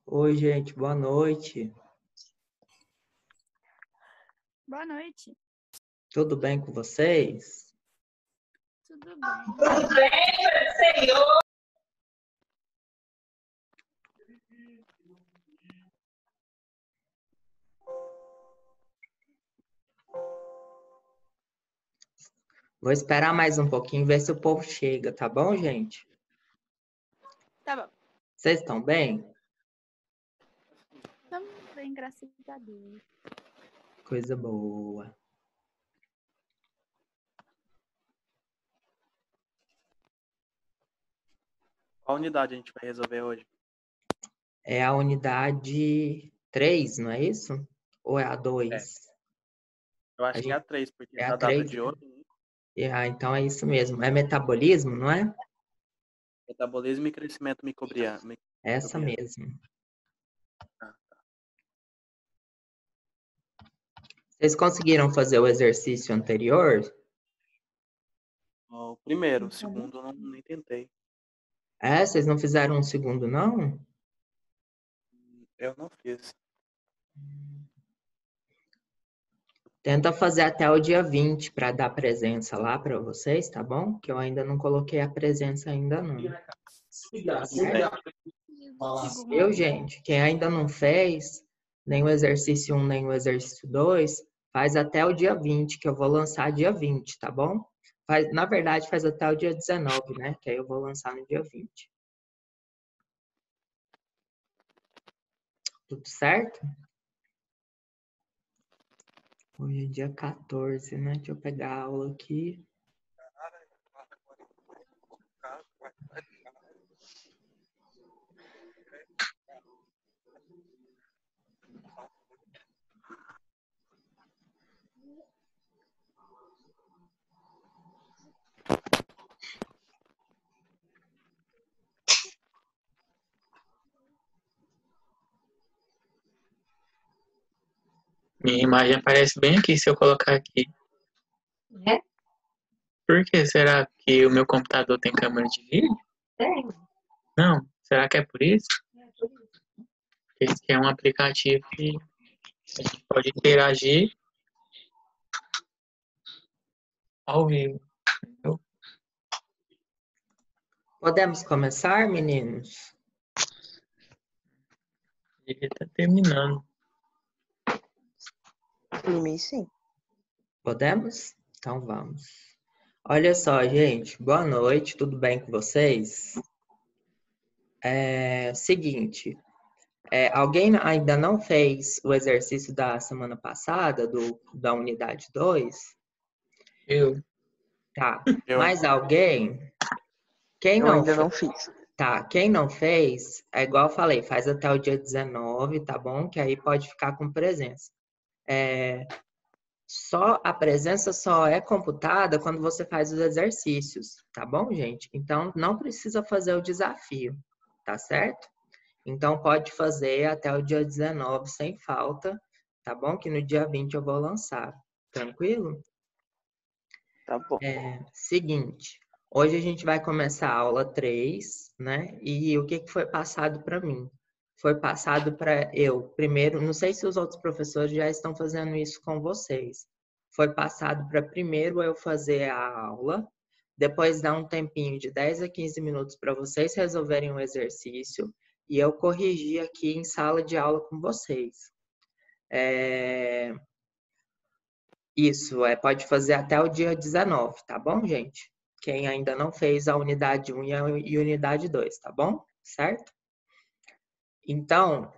Oi, gente, boa noite. Boa noite. Tudo bem com vocês? Tudo bem? Vou esperar mais um pouquinho, ver se o povo chega, tá bom, gente? Tá bom. Vocês estão bem? Estamos bem, graças a Deus. Coisa boa. Qual unidade a gente vai resolver hoje? É a unidade 3, não é isso? Ou é a 2? Eu acho que é a 3, porque É a da data 3, de né? hoje, Então é isso mesmo. É metabolismo, não é? metabolismo e crescimento microbiano. Essa mesmo. Vocês conseguiram fazer o exercício anterior? O primeiro, o segundo eu nem tentei. É, vocês não fizeram um segundo, não? Eu não fiz. Tenta fazer até o dia 20 para dar presença lá para vocês, tá bom? Que eu ainda não coloquei a presença ainda não. Eu, gente, quem ainda não fez nem o exercício 1, nem o exercício 2, faz até o dia 20, que eu vou lançar dia 20, tá bom? Na verdade, faz até o dia 19, né? Que aí eu vou lançar no dia 20. Tudo certo? Hoje é dia 14, né? Deixa eu pegar a aula aqui. Minha imagem aparece bem aqui se eu colocar aqui. É? Por que será que o meu computador tem câmera de vídeo? Tem. Não. Será que é por isso? Porque esse aqui é um aplicativo que a gente pode interagir ao vivo. Podemos começar, meninos? Ele tá terminando. Por mim, sim. Podemos? Então vamos. Olha só, gente. Boa noite, tudo bem com vocês? Seguinte, alguém ainda não fez o exercício da semana passada, da unidade 2? Eu. Tá. Eu Mais alguém? Quem Eu não ainda fez? não fiz. Tá, quem não fez, é igual eu falei, faz até o dia 19, tá bom? Que aí pode ficar com presença. A presença só é computada quando você faz os exercícios, tá bom, gente? Então, não precisa fazer o desafio, tá certo? Então, pode fazer até o dia 19 sem falta, tá bom? Que no dia 20 eu vou lançar. Tranquilo? Tá bom. Seguinte, hoje a gente vai começar a aula 3, né? E o que foi passado para mim? Foi passado para eu, primeiro, não sei se os outros professores já estão fazendo isso com vocês. Foi passado para primeiro eu fazer a aula, depois dar um tempinho de 10 a 15 minutos para vocês resolverem um exercício e eu corrigir aqui em sala de aula com vocês. Isso, pode fazer até o dia 19, tá bom, gente? Quem ainda não fez a unidade 1 e a unidade 2, tá bom? Certo? Então,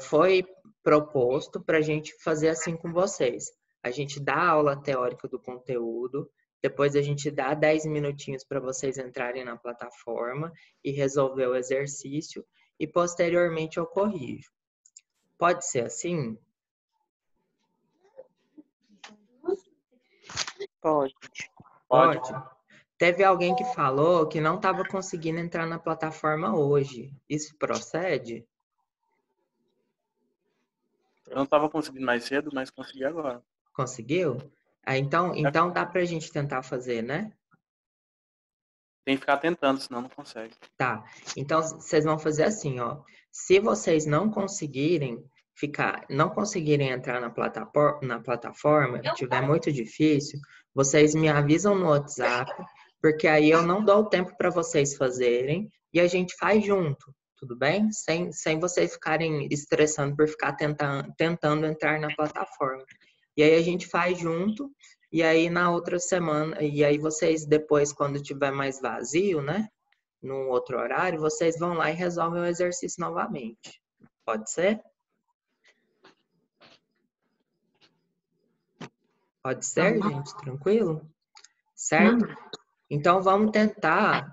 foi proposto para a gente fazer assim com vocês. A gente dá a aula teórica do conteúdo, depois a gente dá 10 minutinhos para vocês entrarem na plataforma e resolver o exercício, e posteriormente eu corrijo. Pode ser assim? Pode. Pode. Teve alguém que falou que não estava conseguindo entrar na plataforma hoje. Isso procede? não estava conseguindo mais cedo, mas consegui agora. Conseguiu? Então dá para a gente tentar fazer, né? Tem que ficar tentando, senão não consegue. Tá. Então, vocês vão fazer assim, ó. Se vocês não conseguirem não conseguirem entrar na plataforma, tiver muito difícil, vocês me avisam no WhatsApp, porque aí eu não dou o tempo para vocês fazerem e a gente faz junto, tudo bem? Sem vocês ficarem estressando por ficar tentando entrar na plataforma. E aí a gente faz junto, e aí na outra semana, e aí vocês depois, quando tiver mais vazio, né? Num outro horário, vocês vão lá e resolvem o exercício novamente. Pode ser? Pode ser, gente? Tranquilo? Certo? Então, vamos tentar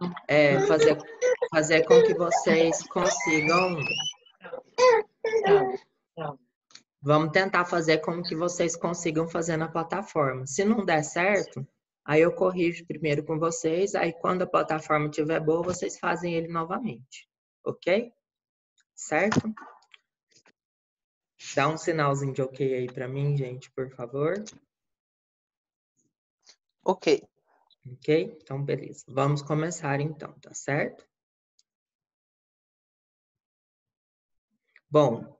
fazer com que vocês consigam... Vamos tentar fazer com que vocês consigam fazer na plataforma. Se não der certo, aí eu corrijo primeiro com vocês, aí quando a plataforma estiver boa, vocês fazem ele novamente. Ok? Certo? Dá um sinalzinho de ok aí pra mim, gente, por favor. Ok. Ok? Então, beleza. Vamos começar então, tá certo? Bom,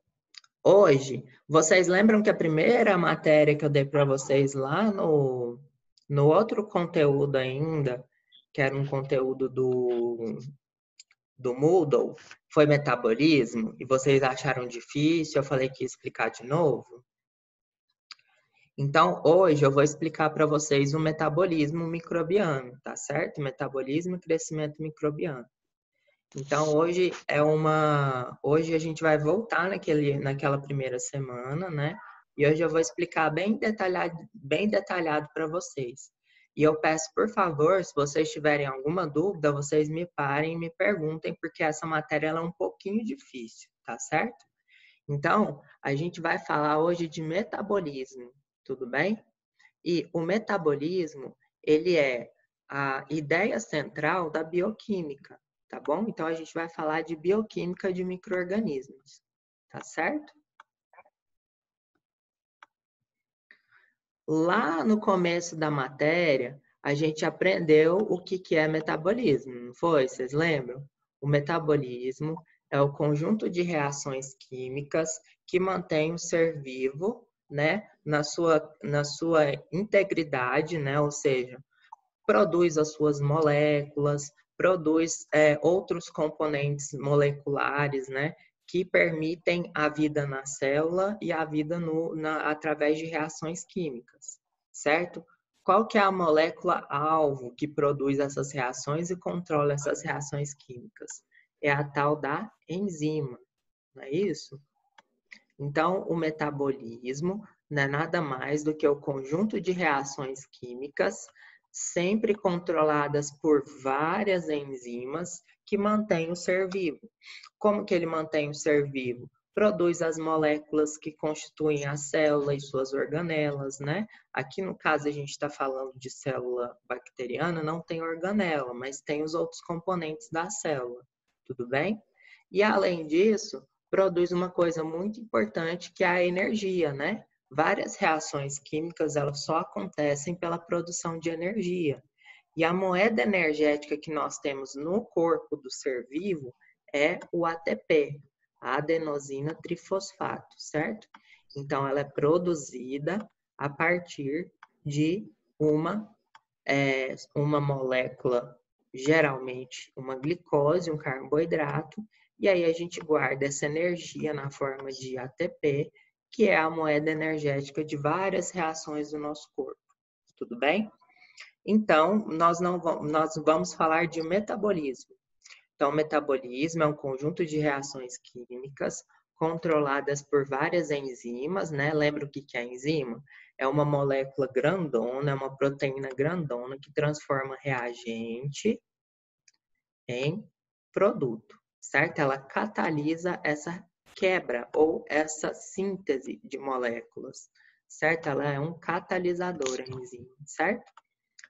hoje, vocês lembram que a primeira matéria que eu dei para vocês lá no outro conteúdo ainda, que era um conteúdo do Moodle, foi metabolismo, e vocês acharam difícil, eu falei que ia explicar de novo? Então, hoje eu vou explicar para vocês o metabolismo microbiano, tá certo? Metabolismo e crescimento microbiano. Então, hoje a gente vai voltar naquela primeira semana, né? E hoje eu vou explicar bem detalhado para vocês. E eu peço, por favor, se vocês tiverem alguma dúvida, vocês me parem e me perguntem, porque essa matéria ela é um pouquinho difícil, tá certo? Então, a gente vai falar hoje de metabolismo, tudo bem? E o metabolismo, ele é a ideia central da bioquímica, tá bom? Então, a gente vai falar de bioquímica de micro-organismos, tá certo? Lá no começo da matéria, a gente aprendeu o que é metabolismo, não foi? Vocês lembram? O metabolismo é o conjunto de reações químicas que mantém o ser vivo, né, na sua integridade, né, ou seja, produz as suas moléculas, produz outros componentes moleculares, né, que permitem a vida na célula e a vida através de reações químicas, certo? Qual que é a molécula-alvo que produz essas reações e controla essas reações químicas? É a tal da enzima, não é isso? Então, o metabolismo não é nada mais do que o conjunto de reações químicas sempre controladas por várias enzimas que mantêm o ser vivo. Como que ele mantém o ser vivo? Produz as moléculas que constituem a célula e suas organelas, né? Aqui no caso a gente está falando de célula bacteriana, não tem organela, mas tem os outros componentes da célula, tudo bem? E além disso, produz uma coisa muito importante que é a energia, né? Várias reações químicas, elas só acontecem pela produção de energia. E a moeda energética que nós temos no corpo do ser vivo é o ATP, a adenosina trifosfato, certo? Então, ela é produzida a partir de uma molécula, geralmente uma glicose, um carboidrato, e aí a gente guarda essa energia na forma de ATP, que é a moeda energética de várias reações do nosso corpo. Tudo bem? Então, nós vamos falar de metabolismo. Então, o metabolismo é um conjunto de reações químicas controladas por várias enzimas, né? Lembra o que é enzima? É uma molécula grandona, é uma proteína grandona que transforma reagente em produto, certo? Ela catalisa essa quebra ou essa síntese de moléculas, certo? Ela é um catalisador, a enzima, certo?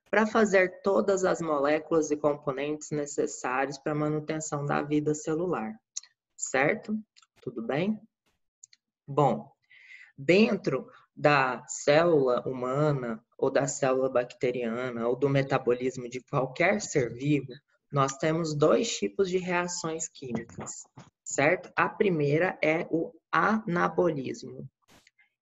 Para fazer todas as moléculas e componentes necessários para a manutenção da vida celular, certo? Tudo bem? Bom, dentro da célula humana ou da célula bacteriana ou do metabolismo de qualquer ser vivo, nós temos dois tipos de reações químicas, certo? A primeira é o anabolismo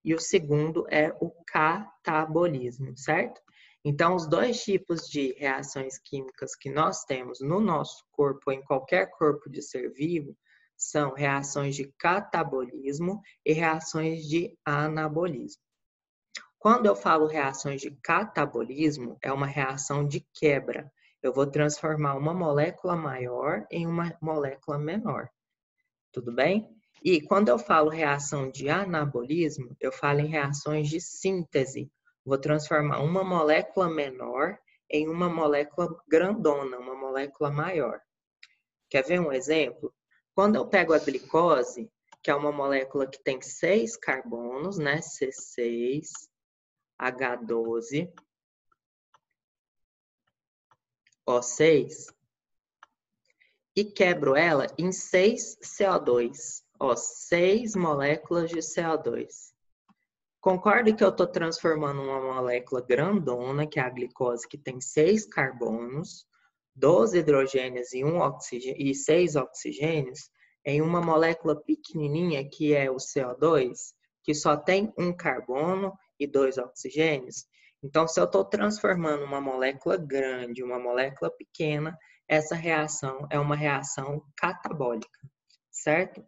e o segundo é o catabolismo, certo? Então, os dois tipos de reações químicas que nós temos no nosso corpo, ou em qualquer corpo de ser vivo, são reações de catabolismo e reações de anabolismo. Quando eu falo reações de catabolismo, é uma reação de quebra. Eu vou transformar uma molécula maior em uma molécula menor. Tudo bem? E quando eu falo reação de anabolismo, eu falo em reações de síntese. Vou transformar uma molécula menor em uma molécula grandona, uma molécula maior. Quer ver um exemplo? Quando eu pego a glicose, que é uma molécula que tem 6 carbonos, né? C6, H12, O6, e quebro ela em 6 CO2, 6 moléculas de CO2. Concordo que eu estou transformando uma molécula grandona, que é a glicose, que tem 6 carbonos, 12 hidrogênios e 6 oxigênios, em uma molécula pequenininha, que é o CO2, que só tem 1 carbono e 2 oxigênios. Então, se eu estou transformando uma molécula grande em uma molécula pequena, essa reação é uma reação catabólica, certo?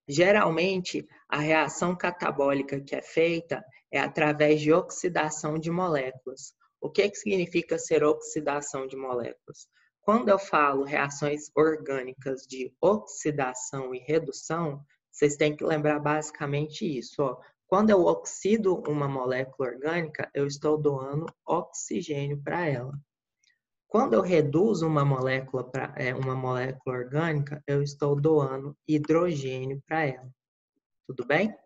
Geralmente, a reação catabólica que é feita é através de oxidação de moléculas. O que significa ser oxidação de moléculas? Quando eu falo reações orgânicas de oxidação e redução, vocês têm que lembrar basicamente isso. Ó. Quando eu oxido uma molécula orgânica, eu estou doando oxigênio para ela. Quando eu reduzo uma molécula orgânica, eu estou doando hidrogênio para ela. Tudo bem?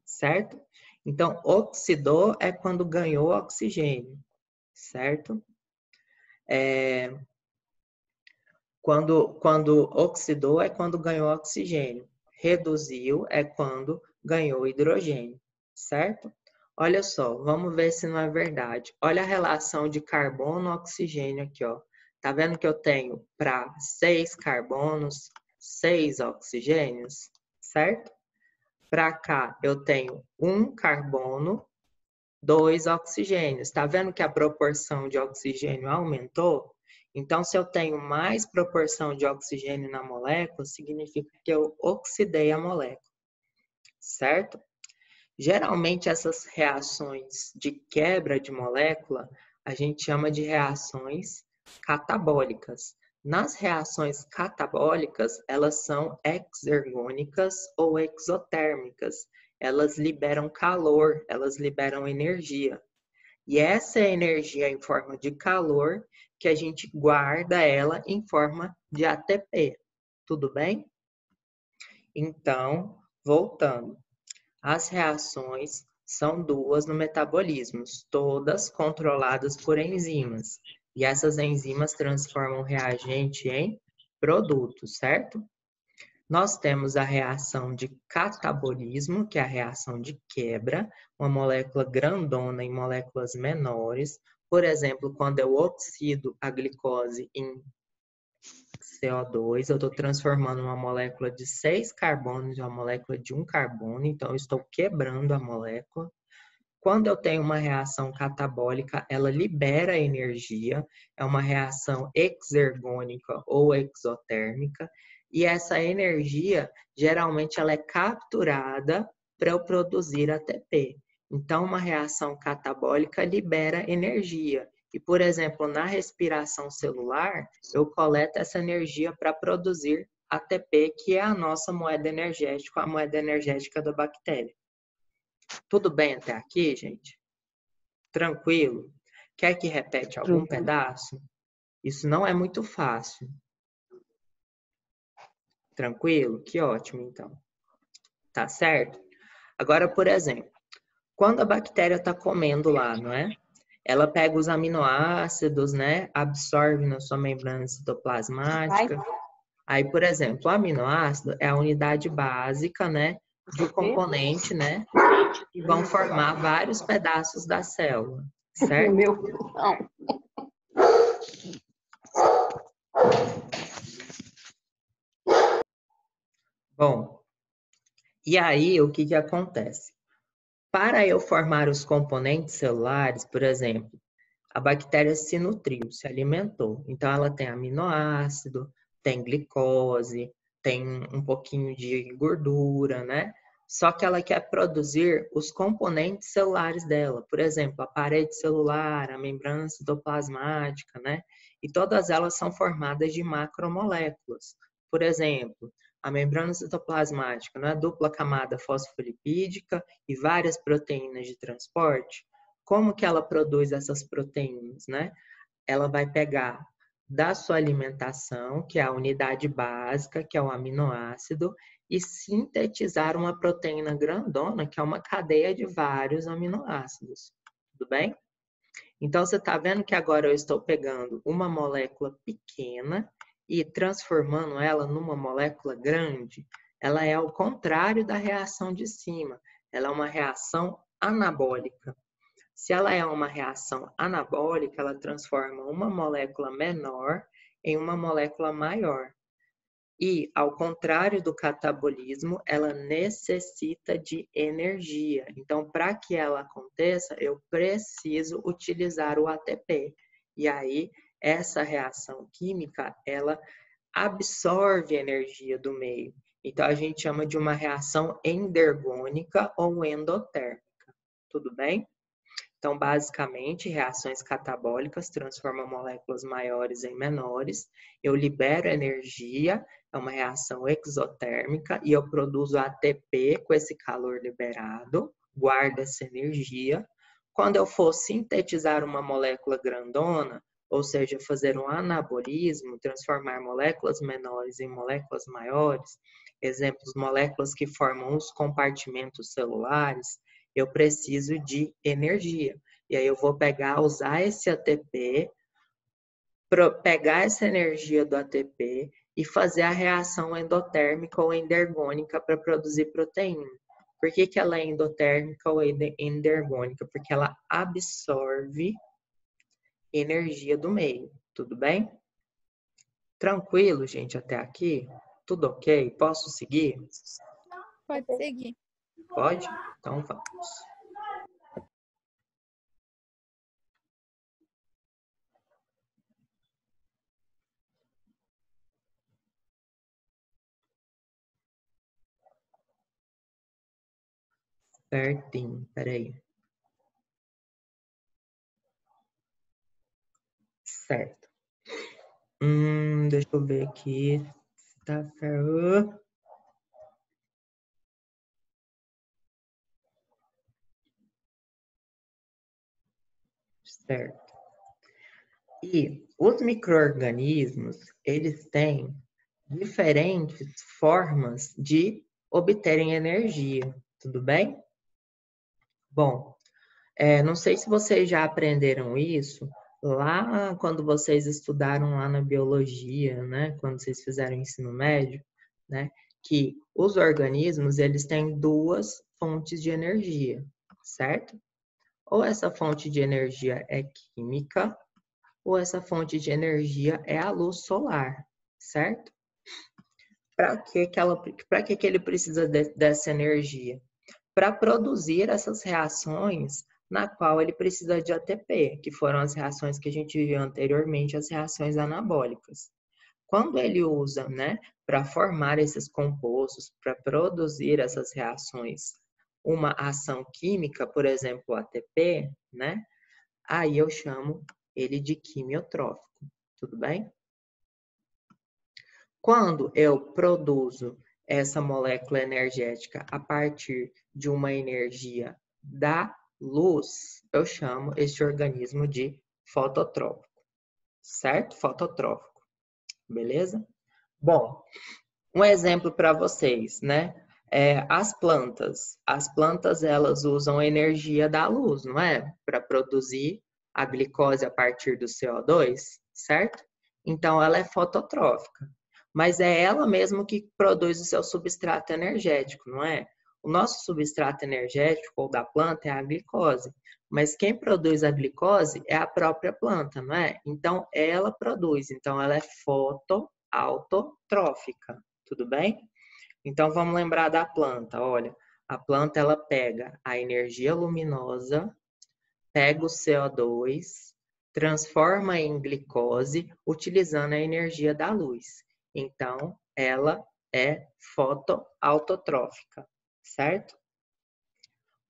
Certo? Então, oxidou é quando ganhou oxigênio, certo? Quando oxidou é quando ganhou oxigênio. Reduziu é quando ganhou hidrogênio, certo? Olha só, vamos ver se não é verdade. Olha a relação de carbono-oxigênio aqui, ó. Tá vendo que eu tenho para 6 carbonos, 6 oxigênios, certo? Para cá eu tenho 1 carbono, 2 oxigênios. Tá vendo que a proporção de oxigênio aumentou? Então, se eu tenho mais proporção de oxigênio na molécula, significa que eu oxidei a molécula, certo? Geralmente, essas reações de quebra de molécula, a gente chama de reações catabólicas. Nas reações catabólicas, elas são exergônicas ou exotérmicas. Elas liberam calor, elas liberam energia. E essa é a energia em forma de calor que a gente guarda ela em forma de ATP. Tudo bem? Então, voltando. As reações são duas no metabolismo, todas controladas por enzimas. E essas enzimas transformam o reagente em produto, certo? Nós temos a reação de catabolismo, que é a reação de quebra, uma molécula grandona em moléculas menores. Por exemplo, quando eu oxido a glicose em CO2, eu estou transformando uma molécula de 6 carbonos em uma molécula de 1 carbono, então eu estou quebrando a molécula. Quando eu tenho uma reação catabólica, ela libera energia, é uma reação exergônica ou exotérmica, e essa energia, geralmente, ela é capturada para eu produzir ATP. Então, uma reação catabólica libera energia. E, por exemplo, na respiração celular, eu coleto essa energia para produzir ATP, que é a nossa moeda energética, a moeda energética da bactéria. Tudo bem até aqui, gente? Tranquilo? Quer que repete algum pedaço? Isso não é muito fácil. Tranquilo? Que ótimo, então. Tá certo? Agora, por exemplo, quando a bactéria está comendo lá, não é? Ela pega os aminoácidos, né? Absorve na sua membrana citoplasmática. Aí, por exemplo, o aminoácido é a unidade básica, né? Do componente, né? Que vão formar vários pedaços da célula, certo? Bom, e aí o que que acontece? Para eu formar os componentes celulares, por exemplo, a bactéria se nutriu, se alimentou. Então, ela tem aminoácido, tem glicose, tem um pouquinho de gordura, né? Só que ela quer produzir os componentes celulares dela. Por exemplo, a parede celular, a membrana citoplasmática, né? E todas elas são formadas de macromoléculas. Por exemplo, a membrana citoplasmática, né? Dupla camada fosfolipídica e várias proteínas de transporte. Como que ela produz essas proteínas, né? Ela vai pegar da sua alimentação, que é a unidade básica, que é o aminoácido, e sintetizar uma proteína grandona, que é uma cadeia de vários aminoácidos. Tudo bem? Então, você está vendo que agora eu estou pegando uma molécula pequena e transformando ela numa molécula grande. Ela é ao contrário da reação de cima. Ela é uma reação anabólica. Se ela é uma reação anabólica, ela transforma uma molécula menor em uma molécula maior. E, ao contrário do catabolismo, ela necessita de energia. Então, para que ela aconteça, eu preciso utilizar o ATP. E aí, essa reação química, ela absorve energia do meio. Então, a gente chama de uma reação endergônica ou endotérmica. Tudo bem? Então, basicamente, reações catabólicas transformam moléculas maiores em menores. Eu libero energia, é uma reação exotérmica, e eu produzo ATP com esse calor liberado, guardo essa energia. Quando eu for sintetizar uma molécula grandona, ou seja, fazer um anabolismo, transformar moléculas menores em moléculas maiores, exemplos, moléculas que formam os compartimentos celulares, eu preciso de energia. E aí eu vou usar esse ATP, pegar essa energia do ATP e fazer a reação endotérmica ou endergônica para produzir proteína. Por que ela é endotérmica ou endergônica? Porque ela absorve energia do meio. Tudo bem? Tranquilo, gente, até aqui? Tudo ok? Posso seguir? Pode seguir. Pode? Então vamos. Certinho, peraí. Certo. Deixa eu ver aqui. Tá certo. Certo. E os micro-organismos, eles têm diferentes formas de obterem energia, tudo bem? Bom, não sei se vocês já aprenderam isso lá quando vocês estudaram lá na biologia, né? Quando vocês fizeram ensino médio, né? Que os organismos, eles têm duas fontes de energia, certo? Ou essa fonte de energia é química, ou essa fonte de energia é a luz solar, certo? Para que ele precisa dessa energia? Para produzir essas reações na qual ele precisa de ATP, que foram as reações que a gente viu anteriormente, as reações anabólicas. Quando ele usa, né, para formar esses compostos, para produzir essas reações, uma ação química, por exemplo, o ATP, né, aí eu chamo ele de quimiotrófico, tudo bem? Quando eu produzo essa molécula energética a partir de uma energia da luz, eu chamo esse organismo de fototrófico, certo? Fototrófico, beleza? Bom, um exemplo para vocês, né? As plantas elas usam a energia da luz, não é? Para produzir a glicose a partir do CO2, certo? Então ela é fototrófica. Mas é ela mesma que produz o seu substrato energético, não é? O nosso substrato energético ou da planta é a glicose, mas quem produz a glicose é a própria planta, não é? Então, ela produz, então ela é fotoautotrófica, tudo bem? Então, vamos lembrar da planta, olha, a planta ela pega a energia luminosa, pega o CO2, transforma em glicose, utilizando a energia da luz. Então, ela é fotoautotrófica, certo?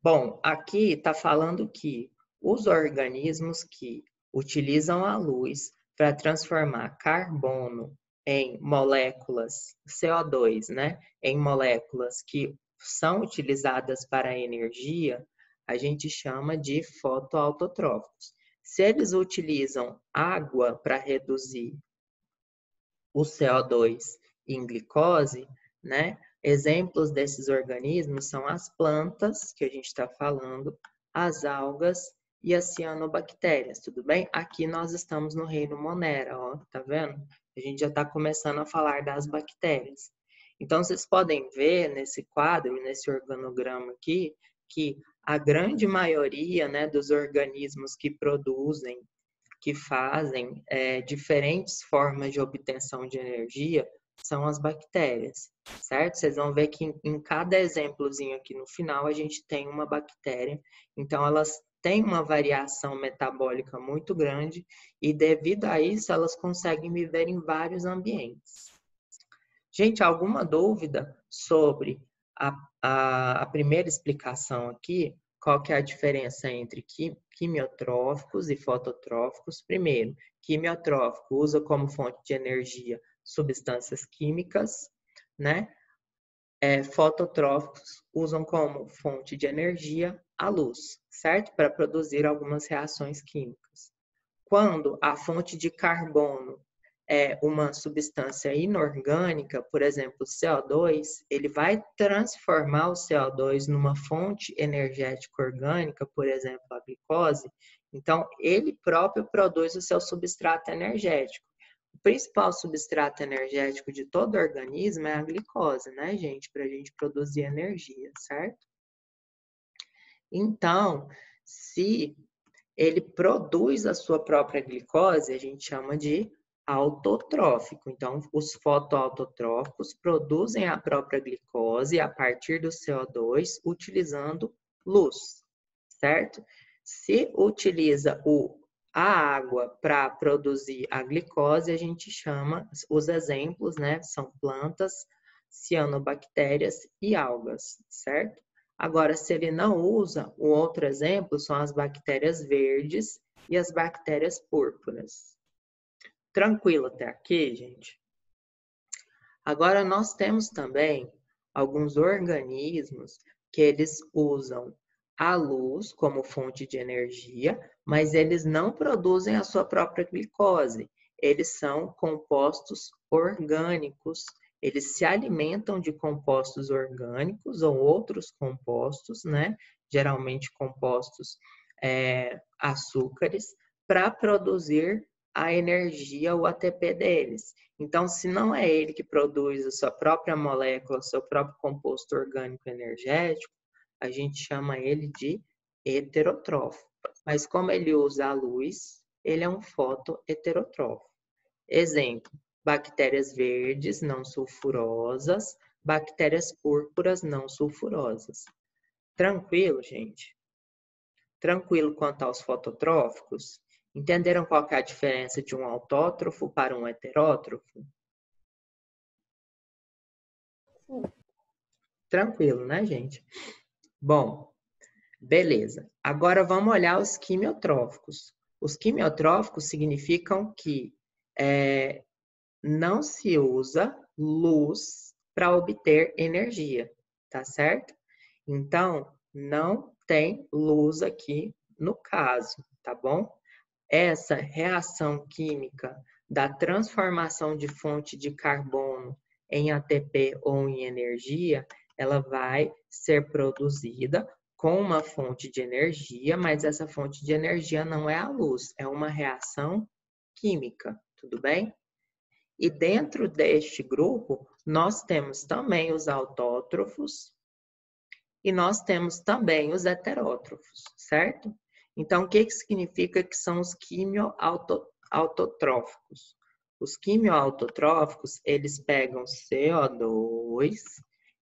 Bom, aqui está falando que os organismos que utilizam a luz para transformar carbono em moléculas, CO2, né, em moléculas que são utilizadas para a energia, a gente chama de fotoautotróficos. Se eles utilizam água para reduzir o CO2 em glicose, né? Exemplos desses organismos são as plantas, que a gente está falando, as algas e as cianobactérias, tudo bem? Aqui nós estamos no reino Monera, ó, tá vendo? A gente já está começando a falar das bactérias. Então, vocês podem ver nesse quadro, nesse organograma aqui, que a grande maioria, né, dos organismos que produzem, que fazem diferentes formas de obtenção de energia são as bactérias, certo? Vocês vão ver que em cada exemplozinho aqui no final a gente tem uma bactéria, então elas têm uma variação metabólica muito grande e devido a isso elas conseguem viver em vários ambientes. Gente, alguma dúvida sobre a primeira explicação aqui? Qual que é a diferença entre quimiotróficos e fototróficos? Primeiro, quimiotrófico usa como fonte de energia substâncias químicas, né? Fototróficos usam como fonte de energia a luz, certo? Para produzir algumas reações químicas. Quando a fonte de carbono é uma substância inorgânica, por exemplo, o CO2, ele vai transformar o CO2 numa fonte energética orgânica, por exemplo, a glicose. Então, ele próprio produz o seu substrato energético. O principal substrato energético de todo organismo é a glicose, né, gente? Para a gente produzir energia, certo? Então, se ele produz a sua própria glicose, a gente chama de autotrófico. Então, os fotoautotróficos produzem a própria glicose a partir do CO2 utilizando luz, certo? Se utiliza a água para produzir a glicose, a gente chama, os exemplos, né, são plantas, cianobactérias e algas, certo? Agora, se ele não usa, o outro exemplo são as bactérias verdes e as bactérias púrpuras. Tranquilo até aqui, gente? Agora, nós temos também alguns organismos que eles usam a luz como fonte de energia, mas eles não produzem a sua própria glicose. Eles são compostos orgânicos. Eles se alimentam de compostos orgânicos ou outros compostos, né? Geralmente compostos açúcares, para produzir a energia, o ATP deles. Então, se não é ele que produz a sua própria molécula, o seu próprio composto orgânico energético, a gente chama ele de heterotrófo. Mas como ele usa a luz, ele é um fotoheterotrófo. Exemplo, bactérias verdes não sulfurosas, bactérias púrpuras não sulfurosas. Tranquilo, gente? Tranquilo quanto aos fototróficos? Entenderam qual que é a diferença de um autótrofo para um heterótrofo? Sim. Tranquilo, né, gente? Bom, beleza. Agora vamos olhar os quimiotróficos. Os quimiotróficos significam que não se usa luz para obter energia, tá certo? Então, não tem luz aqui no caso, tá bom? Essa reação química da transformação de fonte de carbono em ATP ou em energia, ela vai ser produzida com uma fonte de energia, mas essa fonte de energia não é a luz, é uma reação química, tudo bem? E dentro deste grupo, nós temos também os autótrofos e nós temos também os heterótrofos, certo? Então, o que significa que são os quimioautotróficos? Os quimioautotróficos, eles pegam CO2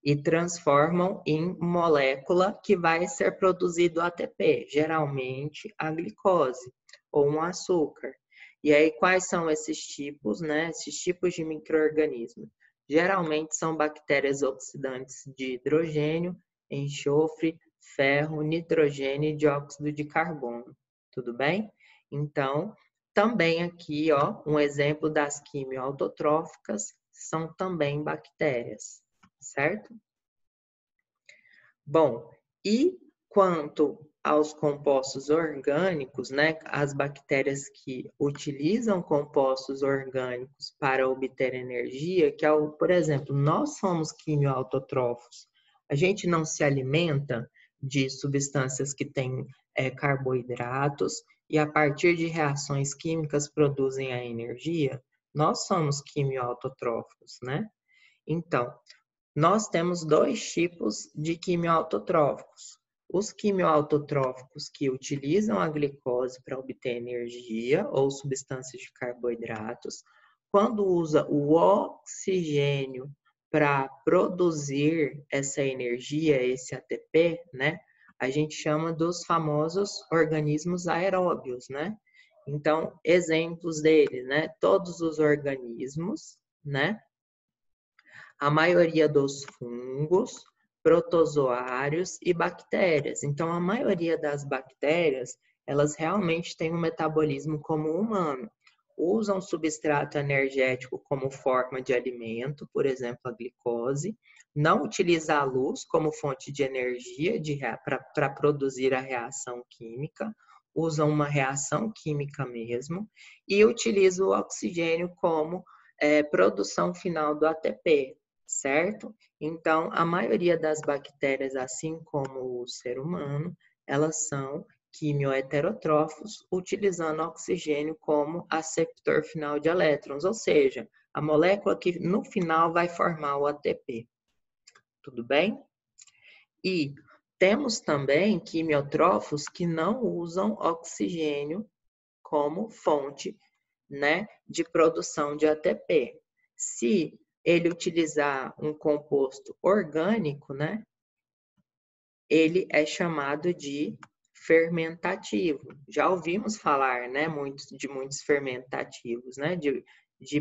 e transformam em molécula que vai ser produzido ATP, geralmente a glicose ou um açúcar. E aí, quais são esses tipos, né? Esses tipos de micro-organismos? Geralmente são bactérias oxidantes de hidrogênio, enxofre, ferro, nitrogênio e dióxido de carbono. Tudo bem? Então, também aqui, ó, um exemplo das quimioautotróficas são também bactérias, certo? Bom, e quanto aos compostos orgânicos, né, as bactérias que utilizam compostos orgânicos para obter energia, que é o, por exemplo, nós somos quimioautotrófos. A gente não se alimenta de substâncias que têm carboidratos e a partir de reações químicas produzem a energia. Nós somos quimioautotróficos, né? Então, nós temos dois tipos de quimioautotróficos. Os quimioautotróficos que utilizam a glicose para obter energia ou substâncias de carboidratos, quando usa o oxigênio para produzir essa energia, esse ATP, né? A gente chama dos famosos organismos aeróbios, né? Então, exemplos deles, né? Todos os organismos, né? A maioria dos fungos, protozoários e bactérias. Então, a maioria das bactérias, elas realmente têm um metabolismo como o humano. Usam substrato energético como forma de alimento, por exemplo, a glicose. Não utiliza a luz como fonte de energia para produzir a reação química. Usam uma reação química mesmo. E utiliza o oxigênio como produção final do ATP. Certo? Então, a maioria das bactérias, assim como o ser humano, elas são quimioheterotrófos, utilizando oxigênio como aceptor final de elétrons, ou seja, a molécula que no final vai formar o ATP. Tudo bem? E temos também quimiotrófos que não usam oxigênio como fonte, né, de produção de ATP. Se ele utilizar um composto orgânico, né, ele é chamado de fermentativo. Já ouvimos falar, né, de muitos fermentativos, né,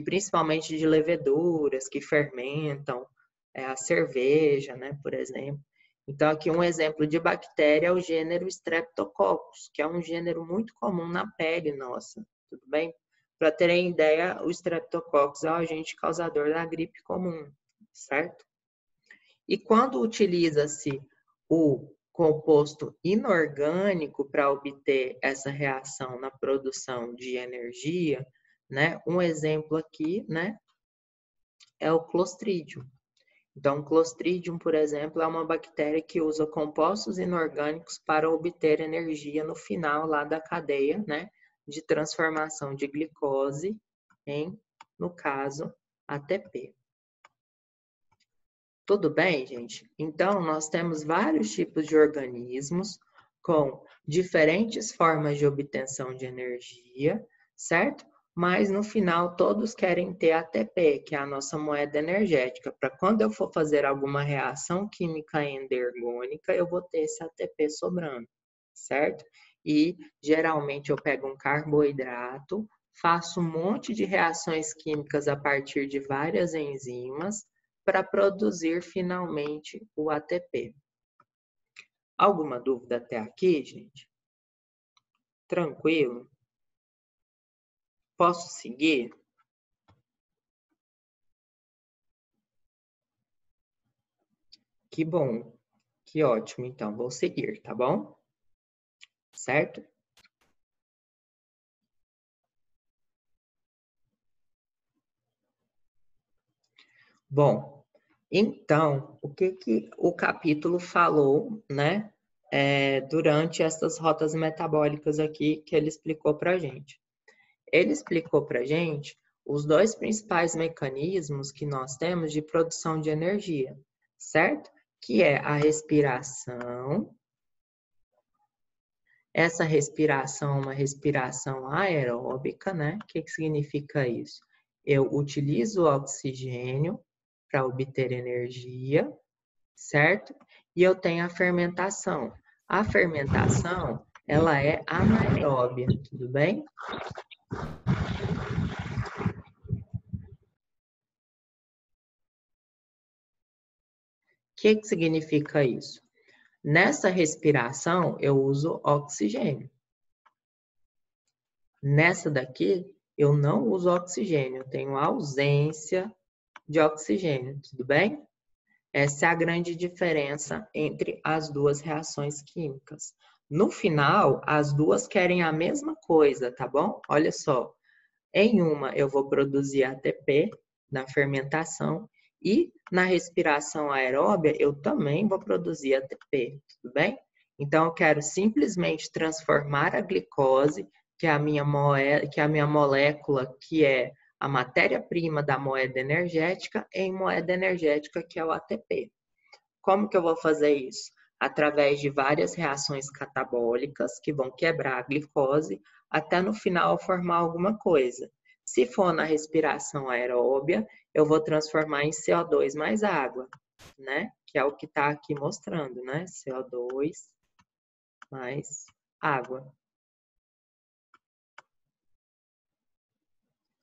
principalmente de leveduras que fermentam a cerveja, né, por exemplo. Então, aqui um exemplo de bactéria é o gênero Streptococcus, que é um gênero muito comum na pele nossa, tudo bem? Para terem ideia, o Streptococcus é o agente causador da gripe comum, certo? E quando utiliza-se o composto inorgânico para obter essa reação na produção de energia, né? Um exemplo aqui, né, é o Clostridium. Então, o Clostridium, por exemplo, é uma bactéria que usa compostos inorgânicos para obter energia no final lá da cadeia, né, de transformação de glicose em, no caso, ATP. Tudo bem, gente? Então, nós temos vários tipos de organismos com diferentes formas de obtenção de energia, certo? Mas, no final, todos querem ter ATP, que é a nossa moeda energética, para quando eu for fazer alguma reação química endergônica, eu vou ter esse ATP sobrando, certo? E, geralmente, eu pego um carboidrato, faço um monte de reações químicas a partir de várias enzimas, para produzir finalmente o ATP. Alguma dúvida até aqui, gente? Tranquilo? Posso seguir? Que bom, que ótimo. Então, vou seguir, tá bom? Certo? Bom, então, o que o capítulo falou, né, durante essas rotas metabólicas aqui que ele explicou para a gente? Ele explicou para a gente os dois principais mecanismos que nós temos de produção de energia, certo? que é a respiração. Essa respiração é uma respiração aeróbica, né? O que significa isso? Eu utilizo o oxigênio para obter energia, certo? E eu tenho a fermentação. A fermentação, ela é anaeróbia, tudo bem? O que significa isso? Nessa respiração, eu uso oxigênio. Nessa daqui, eu não uso oxigênio, eu tenho ausência de oxigênio, tudo bem? Essa é a grande diferença entre as duas reações químicas. No final, as duas querem a mesma coisa, tá bom? Olha só, em uma eu vou produzir ATP na fermentação e na respiração aeróbia eu também vou produzir ATP, tudo bem? Então eu quero simplesmente transformar a glicose, que é a minha molécula, que é a matéria-prima da moeda energética, em moeda energética, que é o ATP. Como que eu vou fazer isso? Através de várias reações catabólicas que vão quebrar a glicose até no final formar alguma coisa. Se for na respiração aeróbia, eu vou transformar em CO2 mais água, né? Que é o que está aqui mostrando, né? CO2 mais água.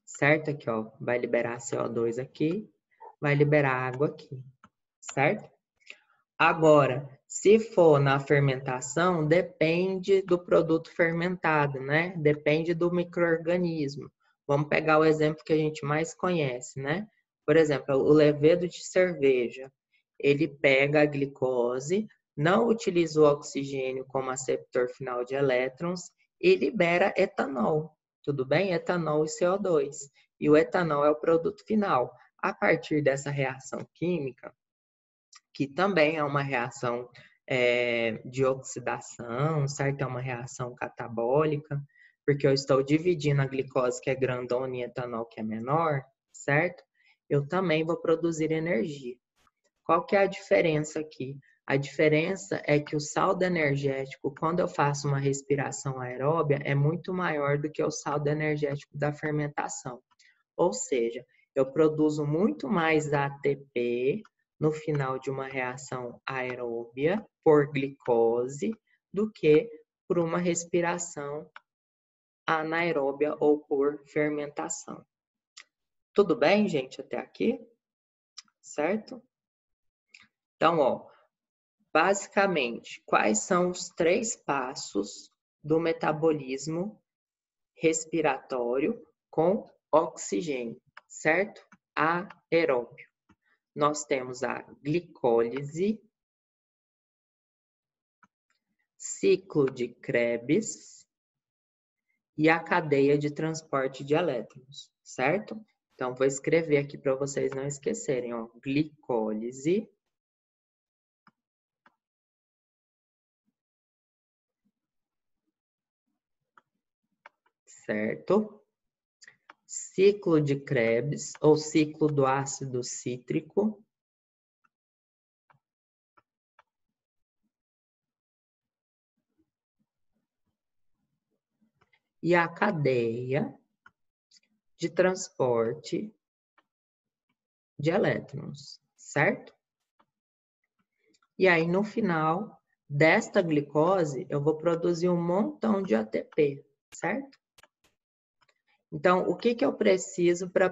Certo? Aqui, ó, vai liberar CO2 aqui, vai liberar água aqui, certo? Agora, se for na fermentação, depende do produto fermentado, né? Depende do micro-organismo. Vamos pegar o exemplo que a gente mais conhece, né? Por exemplo, o levedo de cerveja. Ele pega a glicose, não utiliza o oxigênio como aceptor final de elétrons e libera etanol. Tudo bem? Etanol e CO2. E o etanol é o produto final. A partir dessa reação química, que também é uma reação de oxidação, certo? É uma reação catabólica, porque eu estou dividindo a glicose, que é grandona, e etanol, que é menor, certo? Eu também vou produzir energia. Qual que é a diferença aqui? A diferença é que o saldo energético, quando eu faço uma respiração aeróbia, é muito maior do que o saldo energético da fermentação. Ou seja, eu produzo muito mais ATP no final de uma reação aeróbia por glicose do que por uma respiração anaeróbia ou por fermentação. Tudo bem, gente, até aqui? Certo? Então, ó, basicamente, quais são os 3 passos do metabolismo respiratório com oxigênio, certo? Aeróbio. Nós temos a glicólise, ciclo de Krebs e a cadeia de transporte de elétrons, certo? Então, vou escrever aqui para vocês não esquecerem, ó, glicólise, certo? Ciclo de Krebs, ou ciclo do ácido cítrico. E a cadeia de transporte de elétrons, certo? E aí, no final desta glicose, eu vou produzir um montão de ATP, certo? Então, o que eu preciso para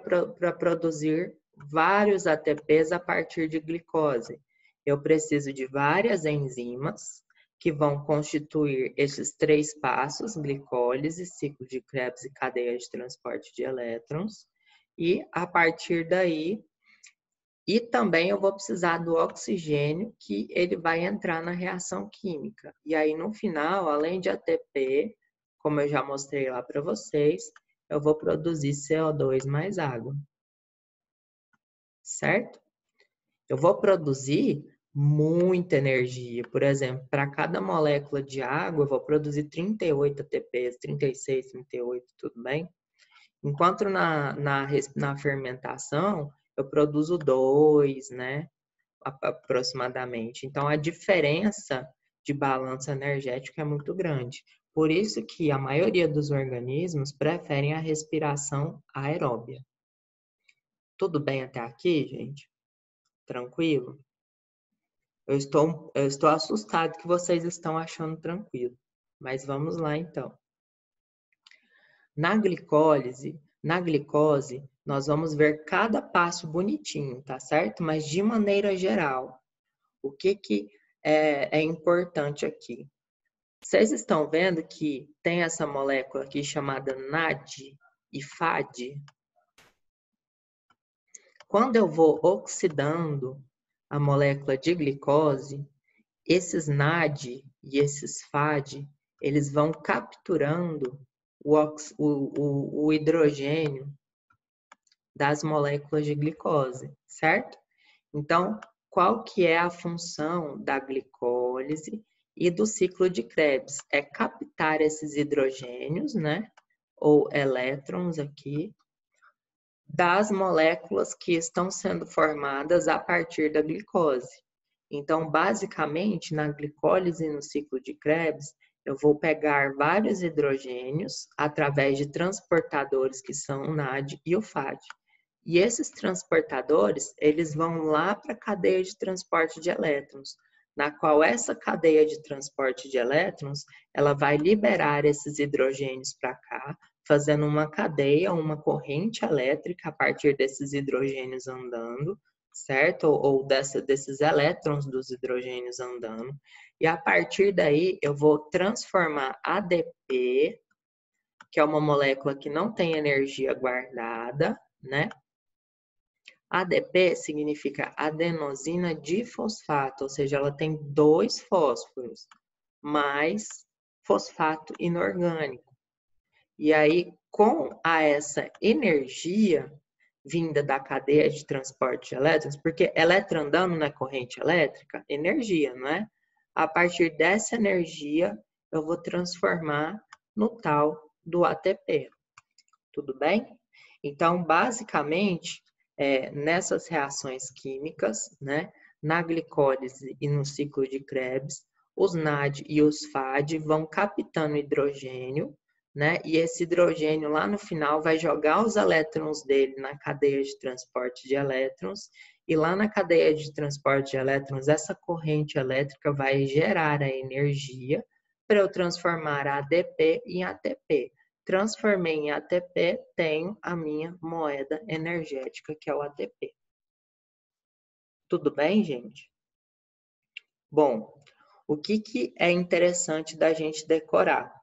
produzir vários ATPs a partir de glicose? Eu preciso de várias enzimas que vão constituir esses 3 passos, glicólise, ciclo de Krebs e cadeia de transporte de elétrons. E a partir daí, e também eu vou precisar do oxigênio, que ele vai entrar na reação química. E aí, no final, além de ATP, como eu já mostrei lá para vocês, eu vou produzir CO2 mais água. Certo? Eu vou produzir muita energia. Por exemplo, para cada molécula de água, eu vou produzir 38 ATPs, 36, 38, tudo bem? Enquanto na fermentação, eu produzo 2, né? aproximadamente. Então, a diferença de balanço energético é muito grande. Por isso que a maioria dos organismos preferem a respiração aeróbia. Tudo bem até aqui, gente? Tranquilo? Eu estou assustado que vocês estão achando tranquilo. Mas vamos lá, então. Na glicose, nós vamos ver cada passo bonitinho, tá certo? Mas de maneira geral, o que é importante aqui? Vocês estão vendo que tem essa molécula aqui chamada NAD e FAD? Quando eu vou oxidando a molécula de glicose, esses NAD e esses FAD, eles vão capturando o hidrogênio das moléculas de glicose, certo? Então, qual que é a função da glicólise e do ciclo de Krebs? É captar esses hidrogênios, né? Ou elétrons aqui, das moléculas que estão sendo formadas a partir da glicose. Então, basicamente, na glicólise e no ciclo de Krebs, eu vou pegar vários hidrogênios através de transportadores que são o NAD e o FAD. E esses transportadores, eles vão lá para a cadeia de transporte de elétrons, na qual essa cadeia de transporte de elétrons, ela vai liberar esses hidrogênios para cá, fazendo uma cadeia, uma corrente elétrica a partir desses hidrogênios andando, certo? Ou desses elétrons dos hidrogênios andando. E a partir daí, eu vou transformar ADP, que é uma molécula que não tem energia guardada, né? ADP significa adenosina difosfato, ou seja, ela tem 2 fósforos, mais fosfato inorgânico. E aí, com essa energia vinda da cadeia de transporte de elétrons, porque elétron andando na corrente elétrica, energia, não é? A partir dessa energia, eu vou transformar no tal do ATP. Tudo bem? Então, basicamente, nessas reações químicas, né, na glicólise e no ciclo de Krebs, os NAD e os FAD vão captando hidrogênio, né, e esse hidrogênio lá no final vai jogar os elétrons dele na cadeia de transporte de elétrons, e lá na cadeia de transporte de elétrons, essa corrente elétrica vai gerar a energia para eu transformar a ADP em ATP. Transformei em ATP, tenho a minha moeda energética, que é o ATP. Tudo bem, gente? Bom, o que é interessante da gente decorar?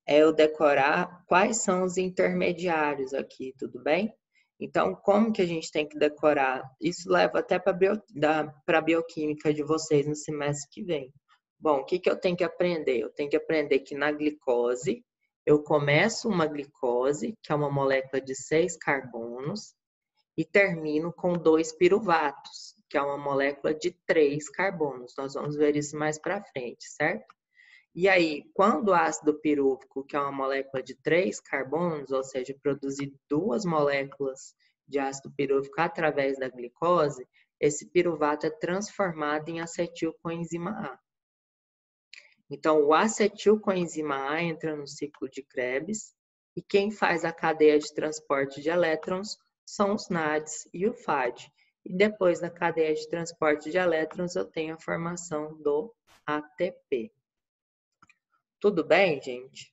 É eu decorar quais são os intermediários aqui, tudo bem? Então, como que a gente tem que decorar? Isso leva até para a bioquímica de vocês no semestre que vem. Bom, o que eu tenho que aprender? Eu tenho que aprender que na glicose, eu começo uma glicose, que é uma molécula de 6 carbonos, e termino com 2 piruvatos, que é uma molécula de 3 carbonos. Nós vamos ver isso mais para frente, certo? E aí, quando o ácido pirúvico, que é uma molécula de 3 carbonos, ou seja, produzir 2 moléculas de ácido pirúvico através da glicose, esse piruvato é transformado em acetilcoenzima A. Então, o acetilcoenzima A entra no ciclo de Krebs e quem faz a cadeia de transporte de elétrons são os NADs e o FAD. E depois da cadeia de transporte de elétrons, eu tenho a formação do ATP. Tudo bem, gente?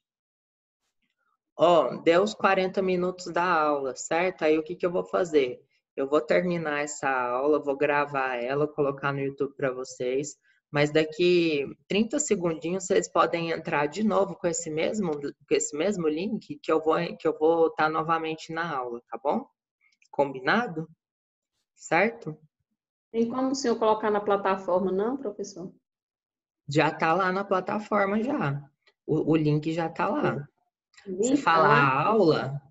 Ó, deu os 40 minutos da aula, certo? Aí o que eu vou fazer? Eu vou terminar essa aula, vou gravar ela, colocar no YouTube para vocês. Mas daqui 30 segundinhos vocês podem entrar de novo com esse mesmo link que eu vou estar novamente na aula, tá bom? Combinado? Certo? Tem como o senhor colocar na plataforma, não, professor? Já tá lá na plataforma já. O link já tá lá. Você fala a aula?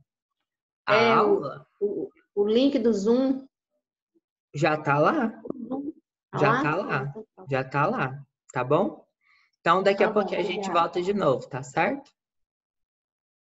A aula? O link do Zoom. Já tá lá. Já tá lá. Já tá lá. Tá bom? Então, daqui a pouquinho a gente volta de novo, tá certo?